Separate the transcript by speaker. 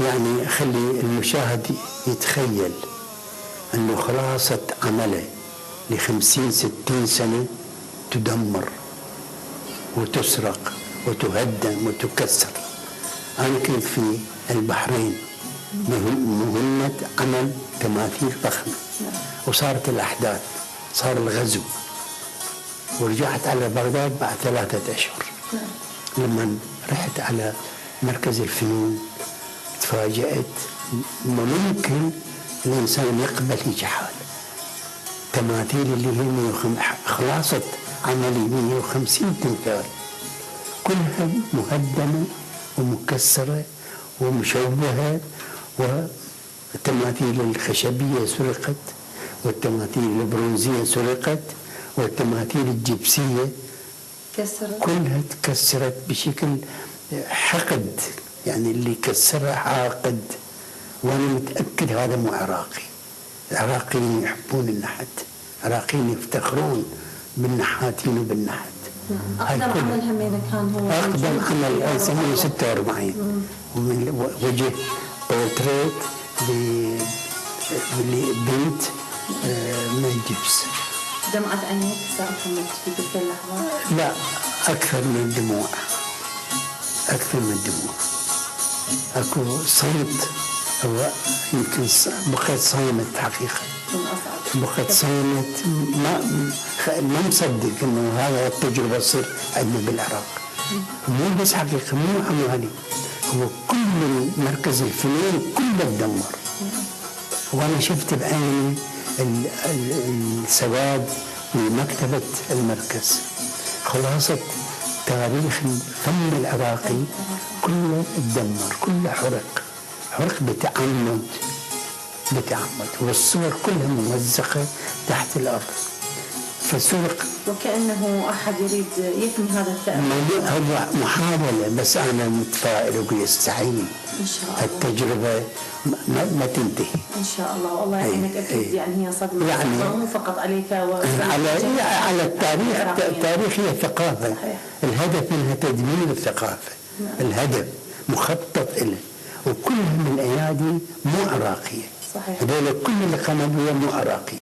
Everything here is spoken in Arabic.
Speaker 1: يعني خلي المشاهد يتخيل أنه خلاصة عمله ل50-60 سنة تدمر وتسرق وتهدم وتكسر. أنا كنت في البحرين مهمة عمل تماثيل ضخمة، وصارت الأحداث، صار الغزو، ورجعت على بغداد بعد 3 أشهر. لما رحت على مركز الفنون تفاجأت ما ممكن الإنسان يقبل هيك حال. تماثيل اللي هي خلاصة عملي 150 تمثال كلها مهدمة ومكسرة ومشوهة، والتماثيل الخشبية سرقت، والتماثيل البرونزية سرقت، والتماثيل الجبسية كلها تكسرت بشكل حقد. يعني اللي كسرها عاقد، وانا متاكد هذا مو عراقي. العراقيين يحبون النحت، العراقيين يفتخرون بالنحاتين وبالنحت.
Speaker 2: اقدم عمل همينه كان هو
Speaker 1: اقدم عمل 1946 ومن وجه بورتريت لبنت من الجبس.
Speaker 2: دمعت عينيك استاذ محمد في تلك اللحظات؟
Speaker 1: لا، اكثر من الدموع، اكثر من الدموع. اكو صمت، هو يمكن بقيت صامت حقيقه، بقيت صامت، ما مصدق انه هذا التجربه تصير عندنا بالعراق. مو بس حقيقه، مو عمالي، هو كل مركز الفنون كله تدمر. وانا شفت بعيني السواد في مكتبه المركز. خلاصه تاريخ الفن العراقي كله تدمر، كله حرق بتعمد، والصور كلها ممزقه تحت الارض. فسرق
Speaker 2: وكانه احد يريد يفني هذا التاريخ.
Speaker 1: هو محاوله، بس انا متفائل ويستحيل
Speaker 2: ان شاء الله
Speaker 1: التجربه ما تنتهي
Speaker 2: ان شاء الله. والله يعينك. اكيد يعني هي صدمه، يعني مو فقط عليك
Speaker 1: على التاريخ. التاريخ هي ثقافه، الهدف منها تدمير الثقافه. الهدف مخطط له، وكلها من الايادي مو عراقيه.
Speaker 2: صحيح.
Speaker 1: هذول كل اللي قاموا بها مو عراقي.